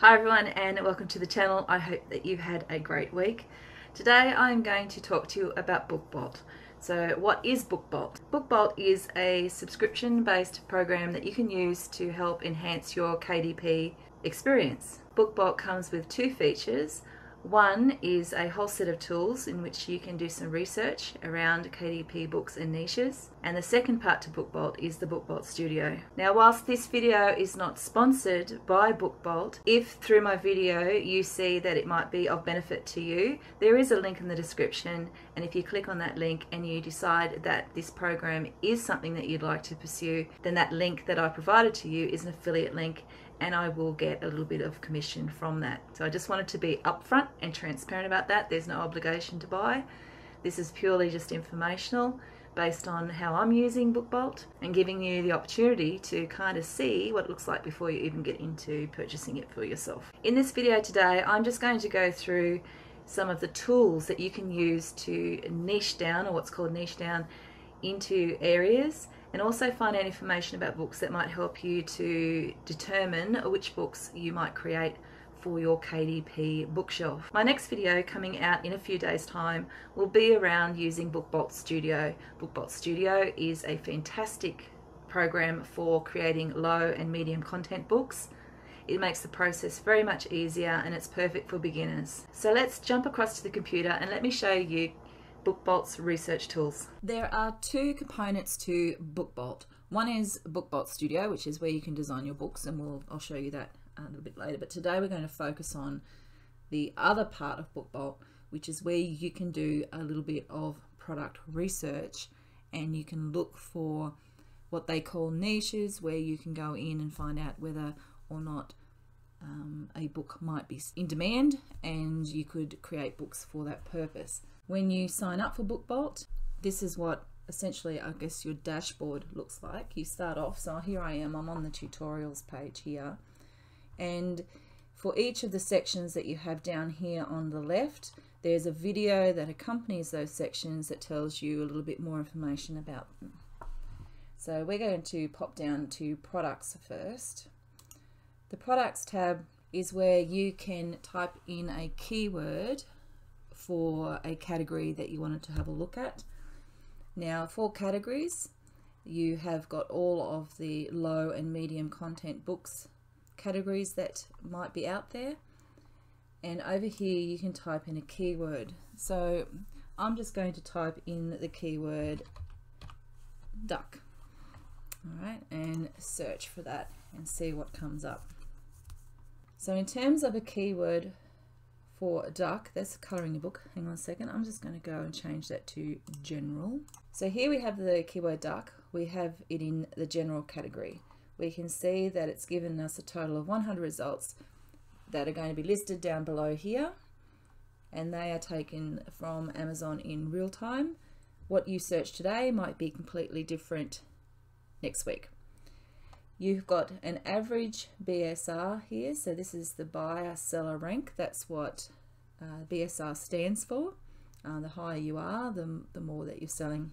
Hi everyone and welcome to the channel. I hope that you've had a great week. Today I'm going to talk to you about BookBolt. So what is BookBolt? BookBolt is a subscription based program that you can use to help enhance your KDP experience. BookBolt comes with two features. One is a whole set of tools in which you can do some research around KDP books and niches. And the second part to BookBolt is the BookBolt Studio. Now, whilst this video is not sponsored by BookBolt, if through my video you see that it might be of benefit to you, there is a link in the description, and if you click on that link and you decide that this program is something that you'd like to pursue, then that link that I provided to you is an affiliate link, and I will get a little bit of commission from that. So I just wanted to be upfront and transparent about that. There's no obligation to buy. This is purely just informational based on how I'm using BookBolt and giving you the opportunity to kind of see what it looks like before you even get into purchasing it for yourself. In this video today, I'm just going to go through some of the tools that you can use to niche down, or what's called niche down, into areas, and also find out information about books that might help you to determine which books you might create for your KDP bookshelf. My next video, coming out in a few days' time, will be around using BookBolt Studio. BookBolt Studio is a fantastic program for creating low and medium content books. It makes the process very much easier and it's perfect for beginners. So let's jump across to the computer and let me show you BookBolt's research tools. There are two components to BookBolt. One is BookBolt Studio, which is where you can design your books, and I'll show you that a little bit later. But today we're going to focus on the other part of BookBolt, which is where you can do a little bit of product research, and you can look for what they call niches, where you can go in and find out whether or not a book might be in demand, and you could create books for that purpose. When you sign up for BookBolt, this is what essentially, I guess, your dashboard looks like. You start off, so here I am, I'm on the tutorials page here, and for each of the sections that you have down here on the left, there's a video that accompanies those sections that tells you a little bit more information about them. So we're going to pop down to products first. The products tab is where you can type in a keyword for a category that you wanted to have a look at. Now, for categories, you have got all of the low and medium content books categories that might be out there, and over here you can type in a keyword. So I'm just going to type in the keyword duck, all right, and search for that and see what comes up. So in terms of a keyword for duck, that's a colouring book. Hang on a second, I'm just going to go and change that to general. So here we have the keyword duck. We have it in the general category. We can see that it's given us a total of 100 results that are going to be listed down below here, and they are taken from Amazon in real time. What you search today might be completely different next week. You've got an average BSR here, so this is the buyer seller rank. That's what BSR stands for. The higher you are, the more that you're selling.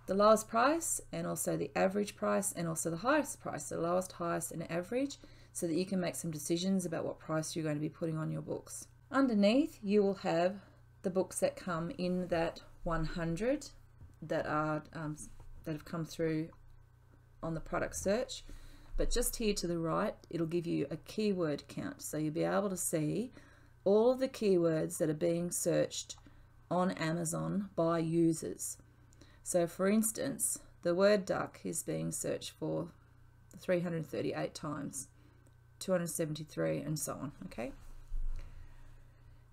The lowest price, and also the average price, and also the highest price, the lowest, highest, and average, so that you can make some decisions about what price you're going to be putting on your books. Underneath, you will have the books that come in that 100 that are that have come through on the product search, but just here to the right it'll give you a keyword count, so you'll be able to see all of the keywords that are being searched on Amazon by users. So for instance, the word duck is being searched for 338 times, 273, and so on. Okay,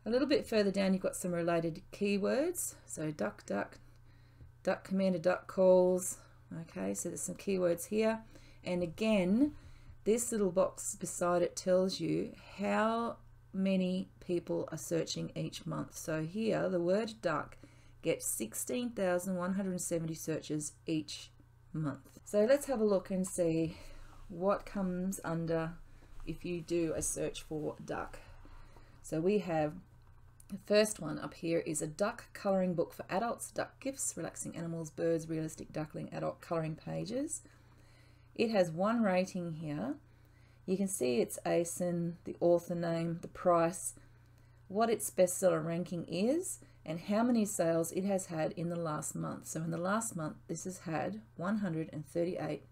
a little bit further down you've got some related keywords, so duck, duck, duck commander, duck calls. Okay, so there's some keywords here, and again this little box beside it tells you how many people are searching each month. So here the word duck gets 16,170 searches each month. So let's have a look and see what comes under if you do a search for duck. So we have the first one up here is a duck colouring book for adults, duck gifts, relaxing animals, birds, realistic duckling, adult colouring pages. It has one rating here. You can see its ASIN, the author name, the price, what its bestseller ranking is, and how many sales it has had in the last month. So in the last month, this has had 138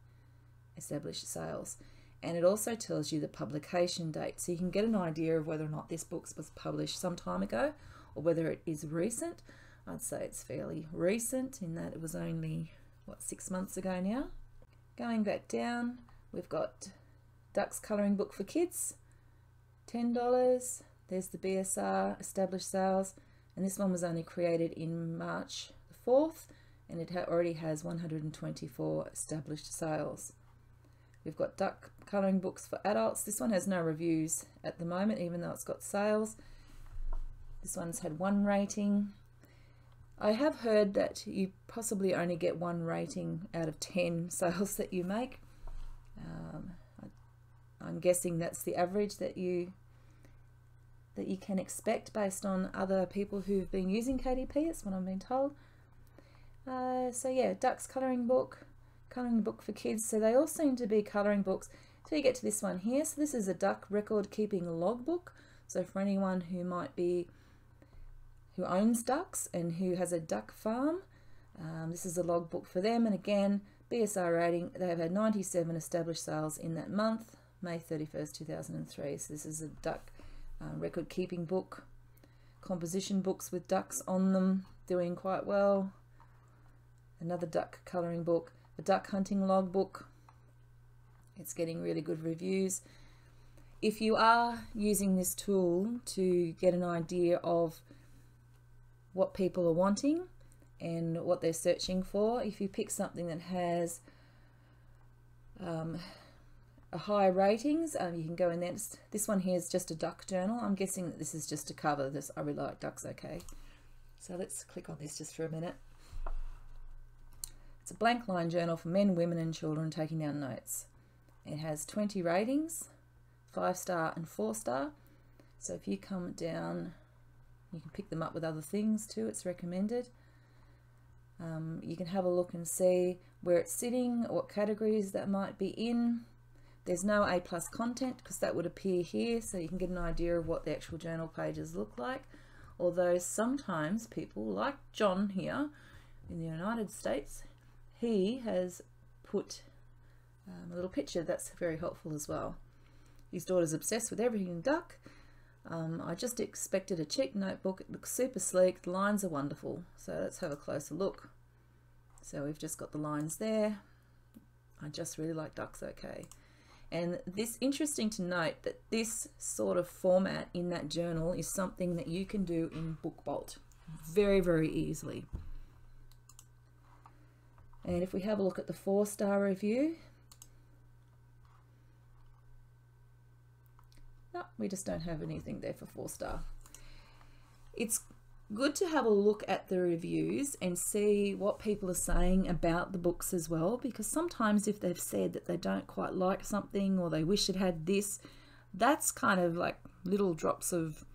established sales. And it also tells you the publication date, so you can get an idea of whether or not this book was published some time ago or whether it is recent. I'd say it's fairly recent in that it was only, what, 6 months ago now. Going back down, we've got Ducks Colouring Book for Kids, $10. There's the BSR established sales, and this one was only created in March the 4th, and it already has 124 established sales. We've got Duck Colouring Books for Adults. This one has no reviews at the moment, even though it's got sales. This one's had 1 rating. I have heard that you possibly only get 1 rating out of 10 sales that you make. I'm guessing that's the average that you can expect based on other people who've been using KDP. It's what I've been told. So yeah, Ducks Colouring Book for Kids. So they all seem to be colouring books. So you get to this one here. So this is a duck record keeping logbook. So for anyone who owns ducks and who has a duck farm, this is a logbook for them. And again, BSR rating, they have had 97 established sales in that month, May 31st, 2003. So this is a duck record keeping book. Composition books with ducks on them, doing quite well. Another duck colouring book. A duck hunting logbook. It's getting really good reviews. If you are using this tool to get an idea of what people are wanting and what they're searching for, if you pick something that has a higher ratings, you can go in there. This one here is just a duck journal. I'm guessing that this is just a cover. This, I really like ducks, okay. So let's click on this just for a minute. It's a blank line journal for men, women and children taking down notes. It has 20 ratings, 5-star and 4-star. So if you come down, you can pick them up with other things too. It's recommended. You can have a look and see where it's sitting, what categories that might be in. There's no A+ content because that would appear here, so you can get an idea of what the actual journal pages look like. Although sometimes people, like John here in the United States, he has put a little picture that's very helpful as well. His daughter's obsessed with everything duck. I just expected a cheap notebook. It looks super sleek. The lines are wonderful. So let's have a closer look. So we've just got the lines there. I just really like ducks, okay. And this, interesting to note that this sort of format in that journal is something that you can do in BookBolt very, very easily. And if we have a look at the 4-star review, no, we just don't have anything there for 4-star. It's good to have a look at the reviews and see what people are saying about the books as well, because sometimes if they've said that they don't quite like something or they wish it had this, that's kind of like little drops of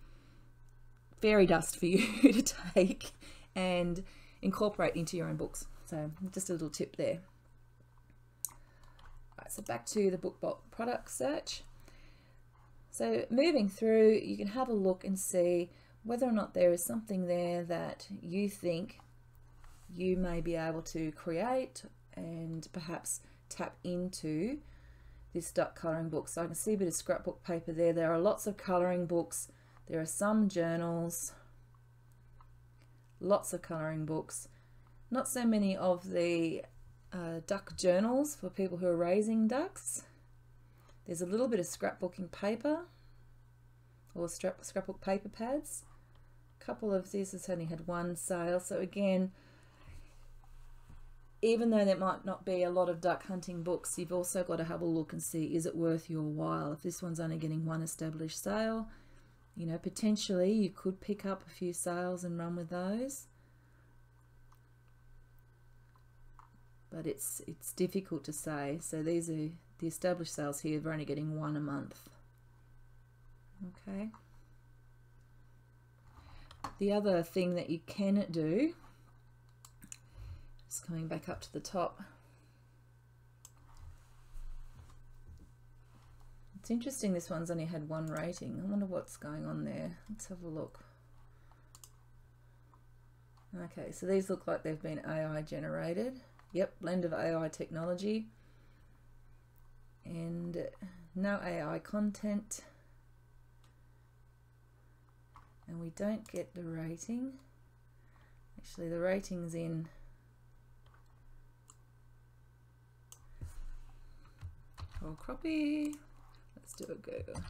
fairy dust for you to take and incorporate into your own books. So just a little tip there. Right, so back to the BookBolt product search. So moving through, you can have a look and see whether or not there is something there that you think you may be able to create and perhaps tap into this duck colouring book. So I can see a bit of scrapbook paper there. There are lots of colouring books. There are some journals, lots of colouring books. Not so many of the duck journals for people who are raising ducks. There's a little bit of scrapbooking paper or scrapbook paper pads. A couple of these has only had 1 sale. So again, even though there might not be a lot of duck hunting books, you've also got to have a look and see, is it worth your while? If this one's only getting 1 established sale, you know, potentially you could pick up a few sales and run with those. But it's difficult to say. So these are the established sales here. We're only getting 1 a month. Okay. The other thing that you can do, just coming back up to the top, It's interesting this one's only had 1 rating. I wonder what's going on there. Let's have a look. Okay, so these look like they've been AI generated. Yep, blend of AI technology. And no AI content. And we don't get the rating. Actually, the rating's in full copy. Let's do a Google.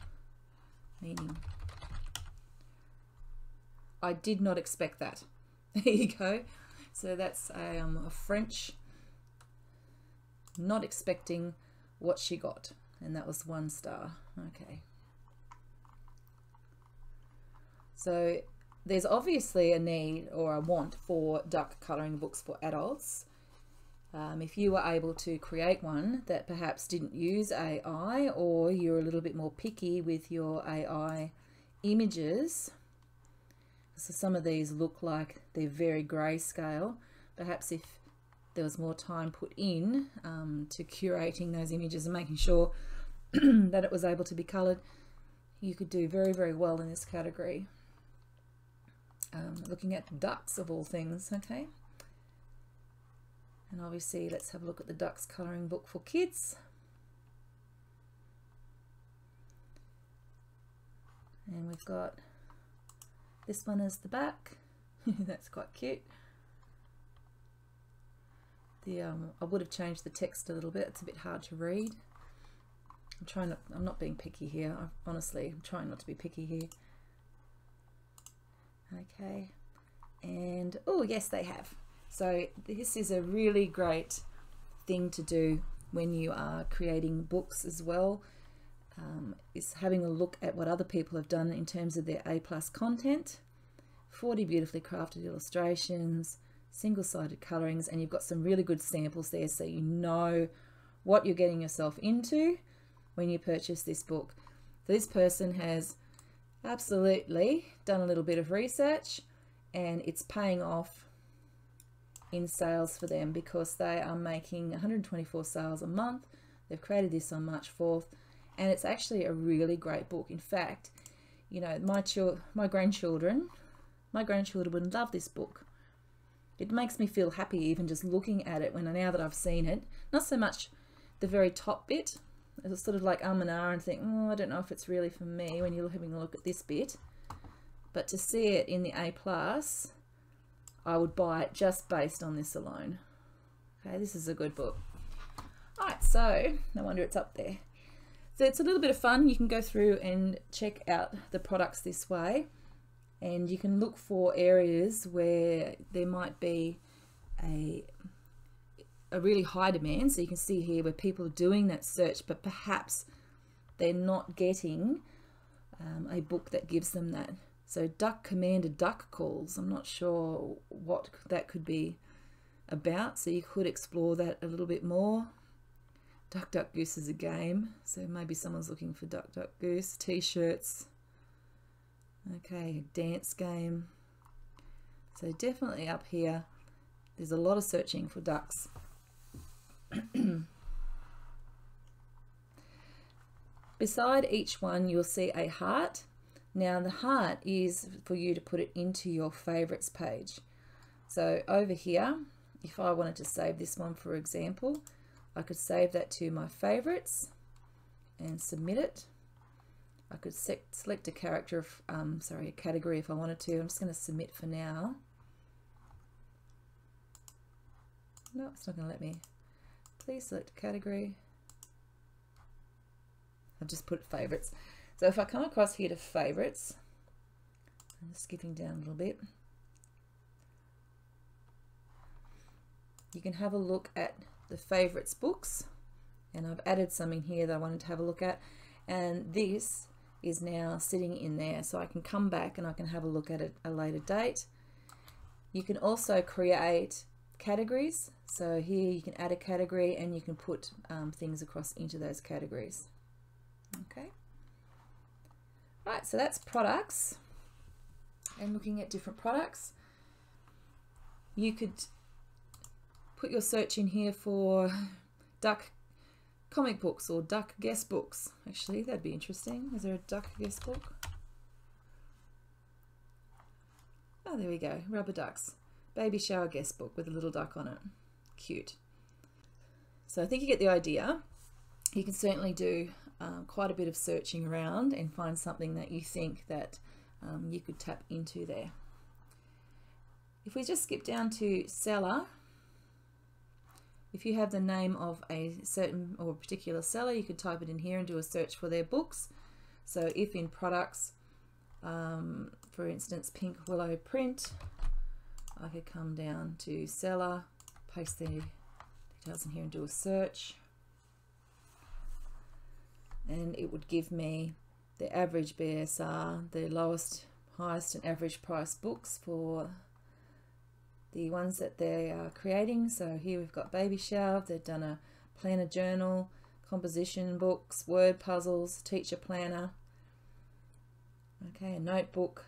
Meaning. I did not expect that. There you go. So that's a French, not expecting what she got. And that was 1 star. Okay. So there's obviously a need or a want for duck colouring books for adults. If you were able to create one that perhaps didn't use AI, or you're a little bit more picky with your AI images, so some of these look like they're very grayscale. Perhaps if there was more time put in to curating those images and making sure that it was able to be coloured, you could do very, very well in this category. Looking at ducks of all things, okay? And obviously, let's have a look at the ducks colouring book for kids. And we've got this one as the back. That's quite cute. I would have changed the text a little bit. It's a bit hard to read. I'm not being picky here. Honestly, I'm trying not to be picky here. Okay. And oh yes, they have. So this is a really great thing to do when you are creating books as well, is having a look at what other people have done in terms of their A+ content. 40 beautifully crafted illustrations, single-sided colorings, and you've got some really good samples there, so you know what you're getting yourself into when you purchase this book. So this person has absolutely done a little bit of research, and it's paying off in sales for them because they are making 124 sales a month. They've created this on March 4th, and it's actually a really great book. In fact, you know, my grandchildren would love this book. It makes me feel happy even just looking at it now that I've seen it. Not so much the very top bit. It's sort of like and ah and think, oh, I don't know if it's really for me when you're having a look at this bit. But to see it in the A+, I would buy it just based on this alone. Okay, this is a good book. Alright, so no wonder it's up there. So it's a little bit of fun. You can go through and check out the products this way, and you can look for areas where there might be a really high demand. So you can see here where people are doing that search, but perhaps they're not getting a book that gives them that. So duck commander duck calls, I'm not sure what that could be about, so you could explore that a little bit more. Duck Duck Goose is a game, so maybe someone's looking for Duck Duck Goose. T-shirts, okay, dance game. So definitely up here there's a lot of searching for ducks. Beside each one you'll see a heart. Now the heart is for you to put it into your favorites page. So over here, if I wanted to save this one for example, I could save that to my favorites and submit it. I could select a category if I wanted to. I'm just going to submit for now. No, it's not going to let me. Please select a category. I've just put favorites. So if I come across here to favorites, I'm just skipping down a little bit, you can have a look at the favorites books, and I've added some in here that I wanted to have a look at, and this is now sitting in there, so I can come back and I can have a look at it at a later date. You can also create categories, so here you can add a category and you can put things across into those categories. Okay. Right, so that's products and looking at different products. You could put your search in here for duck comic books or duck guest books. Actually, that'd be interesting. Is there a duck guest book? Oh, there we go. Rubber ducks. Baby shower guest book with a little duck on it. Cute. So I think you get the idea. You can certainly do quite a bit of searching around and find something that you think that you could tap into there. If we just skip down to seller, if you have the name of a certain or particular seller, you could type it in here and do a search for their books. So if in products, for instance, Pink Willow Print, I could come down to seller, paste their details in here and do a search. And it would give me the average BSR, the lowest, highest and average price books for the ones that they are creating. So here we've got baby shower, they've done a planner journal, composition books, word puzzles, teacher planner, okay, a notebook,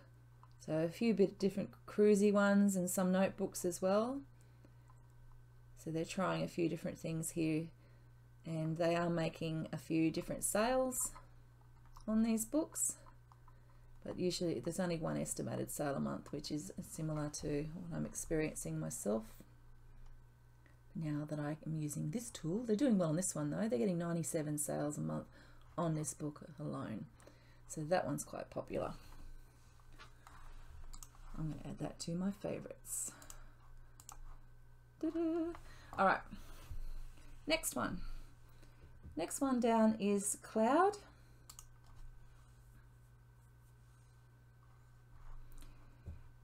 so a few bit different cruisy ones and some notebooks as well. So they're trying a few different things here, and they are making a few different sales on these books. But usually there's only one estimated sale a month, which is similar to what I'm experiencing myself. Now that I am using this tool, they're doing well on this one though. They're getting 97 sales a month on this book alone. So that one's quite popular. I'm going to add that to my favorites. All right, next one. Next one down is Cloud.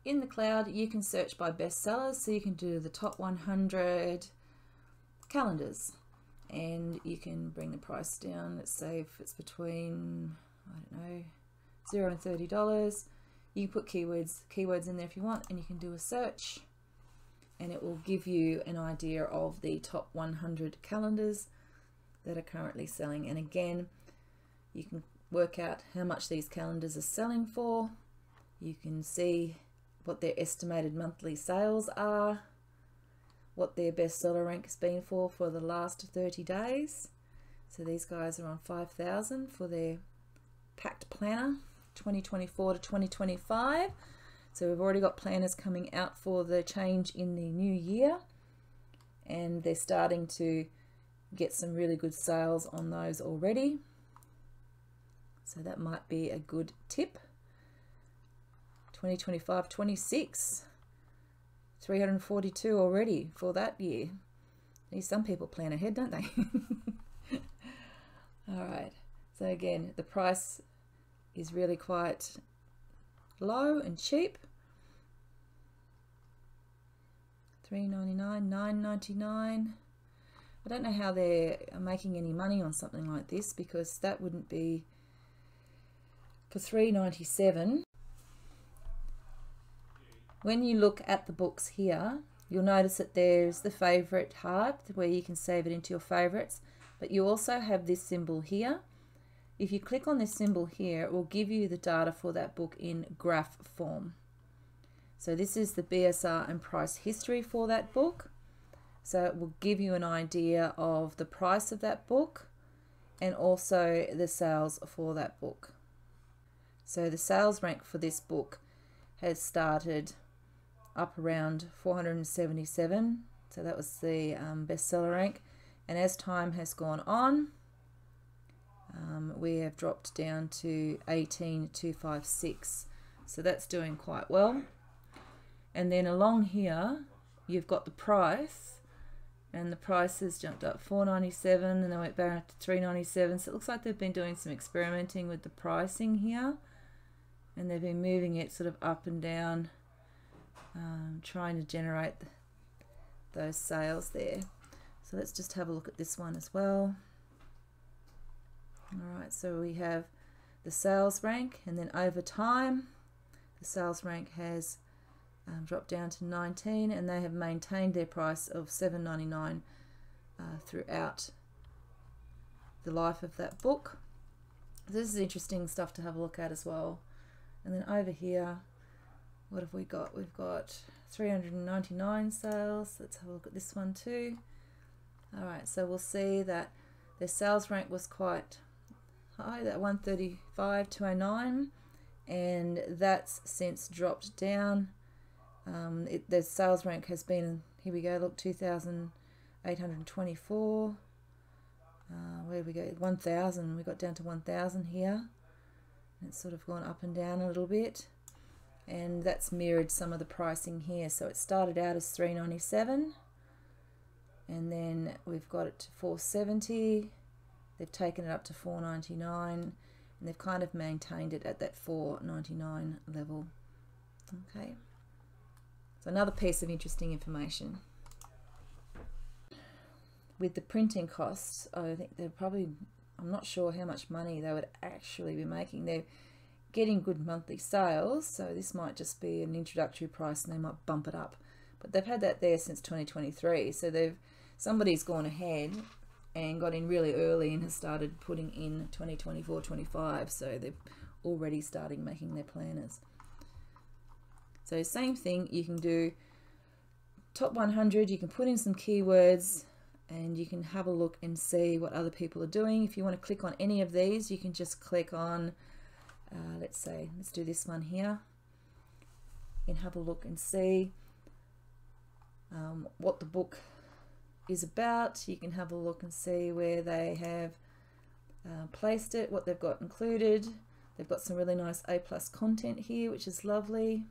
In the Cloud, you can search by bestsellers, so you can do the top 100 calendars, and you can bring the price down. Let's say if it's between, I don't know, $0 and $30. You can put keywords in there if you want, and you can do a search, and it will give you an idea of the top 100 calendars that are currently selling. And again, you can work out how much these calendars are selling for. You can see what their estimated monthly sales are, what their bestseller rank has been for the last 30 days. So these guys are on 5,000 for their packed planner 2024 to 2025. So we've already got planners coming out for the change in the new year, and they're starting to get some really good sales on those already. So that might be a good tip. 2025-26, 342 already for that year. Some people plan ahead, don't they? All right, so again, the price is really quite low and cheap. $3.99, $9.99. I don't know how they're making any money on something like this, because that wouldn't be for $3.97. When you look at the books here, you'll notice that there's the favorite heart where you can save it into your favorites, but you also have this symbol here. If you click on this symbol here, it will give you the data for that book in graph form. So this is the BSR and price history for that book. So it will give you an idea of the price of that book and also the sales for that book. So the sales rank for this book has started up around 477, so that was the bestseller rank, and as time has gone on, we have dropped down to 18,256, so that's doing quite well. And then along here you've got the price, and the price has jumped up 497 and then went back to 397, so it looks like they've been doing some experimenting with the pricing here, and they've been moving it sort of up and down, trying to generate those sales there. So let's just have a look at this one as well. Alright, so we have the sales rank, and then over time the sales rank has dropped down to 19, and they have maintained their price of $7.99 throughout the life of that book. This is interesting stuff to have a look at as well. And then over here, what have we got? We've got 399 sales. Let's have a look at this one too. Alright, so we'll see that Their sales rank was quite high, that 135 209, and that's since dropped down. Their sales rank has been, here we go, look, 2,824. Where we go, 1,000. We got down to 1,000 here. It's sort of gone up and down a little bit, and that's mirrored some of the pricing here. So it started out as $3.97, and then we've got it to $4.70. They've taken it up to $4.99, and they've kind of maintained it at that $4.99 level. Okay, so another piece of interesting information. With the printing costs, I think they're probably, I'm not sure how much money they would actually be making. They're getting good monthly sales, so this might just be an introductory price and they might bump it up. But they've had that there since 2023, so somebody's gone ahead and got in really early and has started putting in 2024-25, so they're already starting making their planners. So same thing, you can do top 100, you can put in some keywords, and you can have a look and see what other people are doing. If you want to click on any of these, you can just click on, let's do this one here. You can have a look and see what the book is about. You can have a look and see where they have placed it, what they've got included. They've got some really nice A+ content here, which is lovely.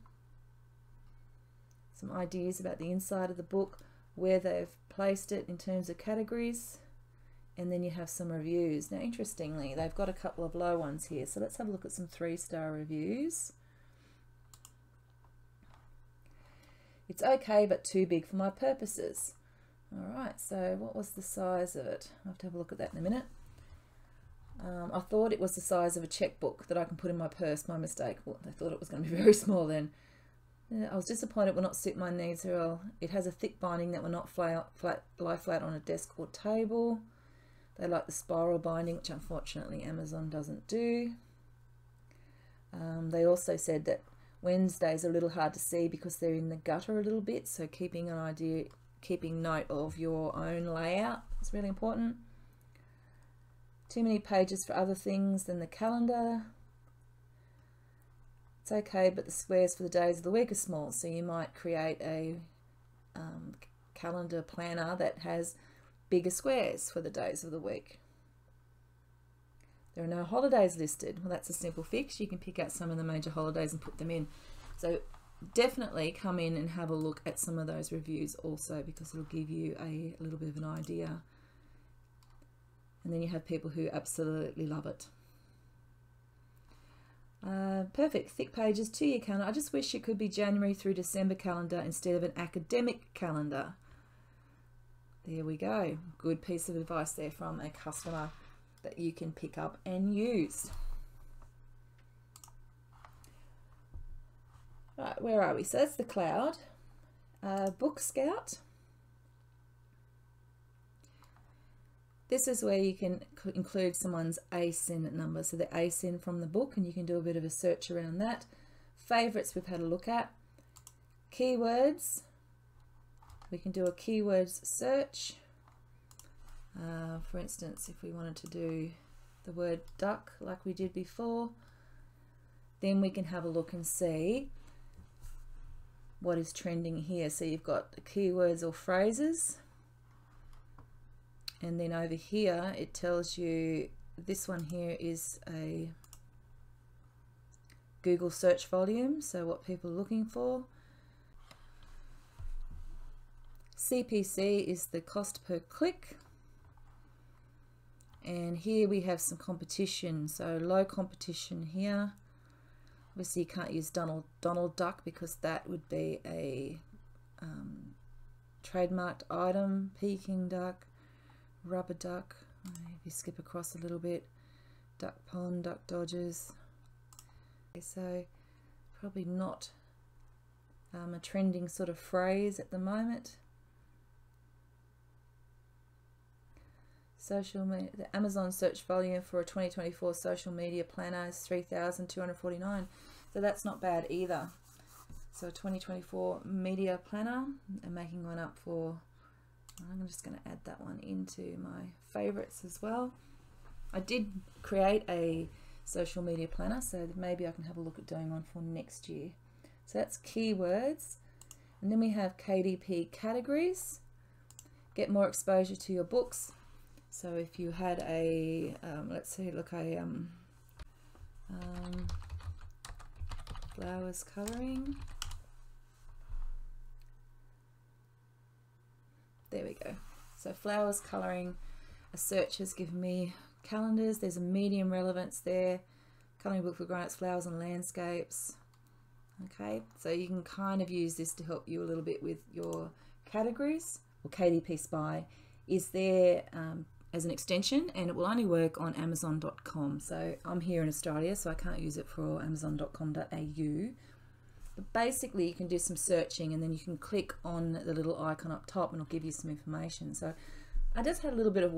Some ideas about the inside of the book, where they've placed it in terms of categories, and then you have some reviews. Now interestingly, they've got a couple of low ones here, so let's have a look at some 3-star reviews. It's okay but too big for my purposes. Alright, so what was the size of it? I'll have to have a look at that in a minute. I thought it was the size of a checkbook that I can put in my purse. My mistake. Well, I thought it was going to be very small then. I was disappointed it will not suit my needs well. It has a thick binding that will not lie flat on a desk or table. They like the spiral binding, which unfortunately Amazon doesn't do. They also said that Wednesday's a little hard to see because they're in the gutter a little bit, so keeping note of your own layout is really important. Too many pages for other things than the calendar. It's okay, but the squares for the days of the week are small, so you might create a calendar planner that has bigger squares for the days of the week. There are no holidays listed. Well, that's a simple fix. You can pick out some of the major holidays and put them in. So definitely come in and have a look at some of those reviews also, because it'll give you a little bit of an idea. And then you have people who absolutely love it. Perfect, thick pages, 2-year calendar. I just wish it could be January through December calendar instead of an academic calendar. There we go. Good piece of advice there from a customer that you can pick up and use. Right, where are we? So that's the cloud. Book Scout. This is where you can include someone's ASIN number, so the ASIN from the book, and you can do a bit of a search around that. Favorites we've had a look at. Keywords. We can do a keywords search. For instance, if we wanted to do the word duck like we did before, then we can have a look and see what is trending here. So you've got the keywords or phrases. And then over here, it tells you, this one here is a Google search volume, so what people are looking for. CPC is the cost per click. And here we have some competition, so low competition here. Obviously you can't use Donald Duck because that would be a trademarked item. Peking duck. Rubber duck, if you skip across a little bit, duck pond, duck dodgers. Okay, so probably not a trending sort of phrase at the moment. Social media, the Amazon search volume for a 2024 social media planner is 3,249, so that's not bad either. So a 2024 media planner, and making one up for I'm just going to add that one into my favorites as well. I did create a social media planner, so maybe I can have a look at doing one for next year. So that's keywords. And then we have KDP categories. Get more exposure to your books. So if you had a, let's see, look, flowers colouring. There we go. So flowers colouring, a search has given me calendars. There's a medium relevance there. Colouring book for grown-ups, flowers and landscapes. Okay, so you can kind of use this to help you a little bit with your categories. Well, KDP Spy is there as an extension, and it will only work on Amazon.com. So I'm here in Australia, so I can't use it for Amazon.com.au. But basically, you can do some searching, and then you can click on the little icon up top, and it'll give you some information. So I just had a little bit of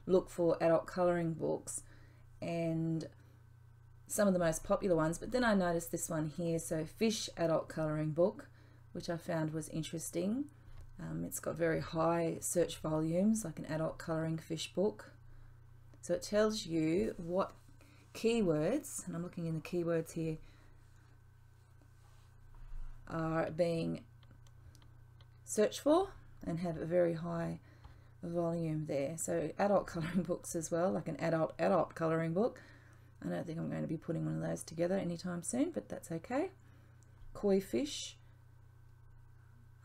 look for adult colouring books, and some of the most popular ones, but then I noticed this one here, so Fish adult colouring book, which I found was interesting. It's got very high search volumes, like an adult colouring fish book. So it tells you what keywords, and I'm looking in the keywords here, are being searched for and have a very high volume there. So adult colouring books as well, like an adult colouring book. I don't think I'm going to be putting one of those together anytime soon, but that's okay. Koi fish.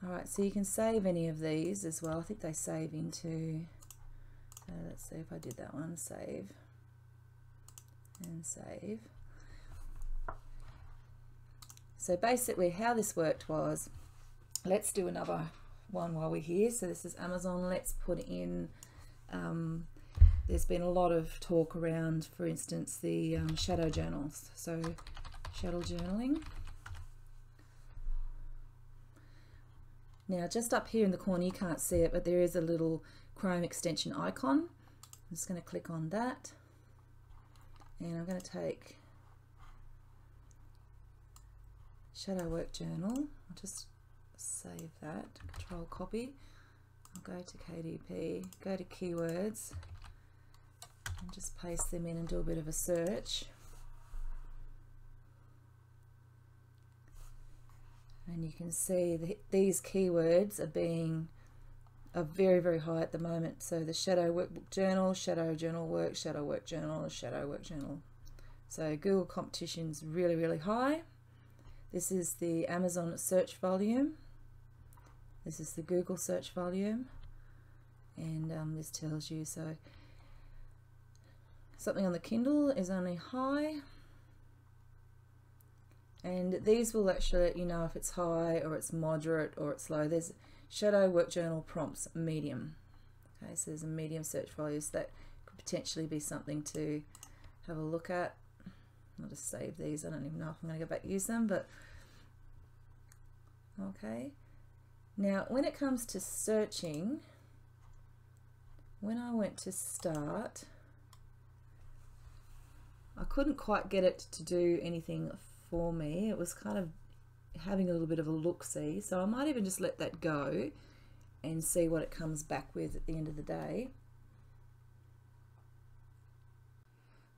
Alright, so you can save any of these as well. I think they save into, let's see if I did that one, save and save. So basically how this worked was, let's do another one while we're here. So this is Amazon. Let's put in, there's been a lot of talk around, for instance, the shadow journals. So shadow journaling. Now just up here in the corner, you can't see it, but there is a little Chrome extension icon. I'm just going to click on that, and I'm going to take Shadow Work Journal. I'll just save that, Control Copy. I'll go to KDP, go to keywords, and just paste them in and do a bit of a search. And you can see that these keywords are very, very high at the moment. So the Shadow Workbook Journal, Shadow Journal Work, Shadow Work Journal, Shadow Work Journal. So Google competition's really, really high. This is the Amazon search volume. This is the Google search volume. And this tells you, so something on the Kindle is only high. And these will actually let you know if it's high or it's moderate or it's low. There's Shadow Work Journal prompts medium. Okay, so there's a medium search value, so that could potentially be something to have a look at. I'll just save these. I don't even know if I'm going to go back and use them, but okay. Now, when it comes to searching, when I went to start, I couldn't quite get it to do anything for me. It was kind of having a little bit of a look-see, so I might even just let that go and see what it comes back with at the end of the day.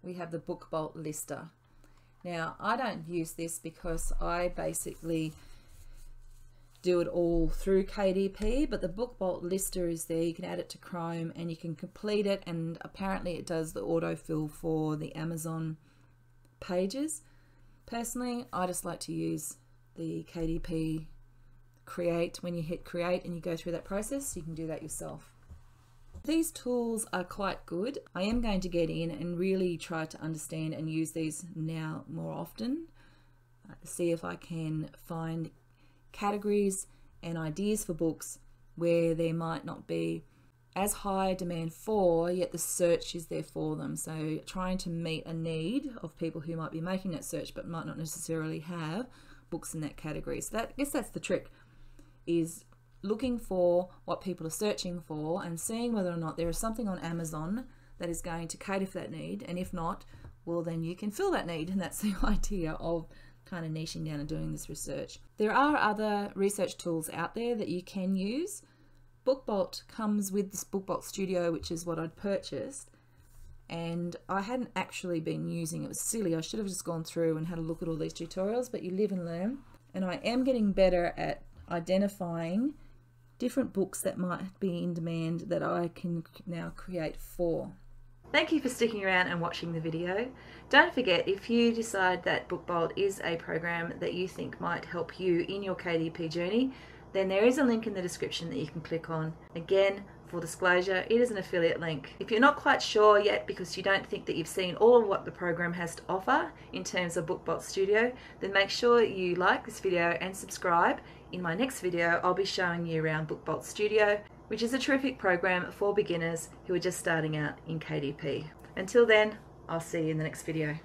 We have the Book Bolt lister. Now, I don't use this because I basically do it all through KDP, but the Book Bolt lister is there. You can add it to Chrome and you can complete it, and apparently it does the autofill for the Amazon pages. Personally, I just like to use the KDP create. When you hit create and you go through that process, you can do that yourself. These tools are quite good. I am going to get in and really try to understand and use these now more often. See if I can find categories and ideas for books where there might not be as high demand for, yet the search is there for them. So trying to meet a need of people who might be making that search but might not necessarily have books in that category. So I guess that's the trick, is looking for what people are searching for and seeing whether or not there is something on Amazon that is going to cater for that need, and if not, well, then you can fill that need. And that's the idea of kind of niching down and doing this research. There are other research tools out there that you can use. BookBolt comes with this BookBolt Studio, which is what I'd purchased, and I hadn't actually been using it. It was silly. I should have just gone through and had a look at all these tutorials, but you live and learn. And I am getting better at identifying different books that might be in demand that I can now create for. Thank you for sticking around and watching the video. Don't forget, if you decide that BookBolt is a program that you think might help you in your KDP journey, then there is a link in the description that you can click on. Again, full disclosure, it is an affiliate link. If you're not quite sure yet because you don't think that you've seen all of what the program has to offer in terms of BookBolt Studio, then make sure you like this video and subscribe. In my next video, I'll be showing you around BookBolt Studio, which is a terrific program for beginners who are just starting out in KDP. Until then, I'll see you in the next video.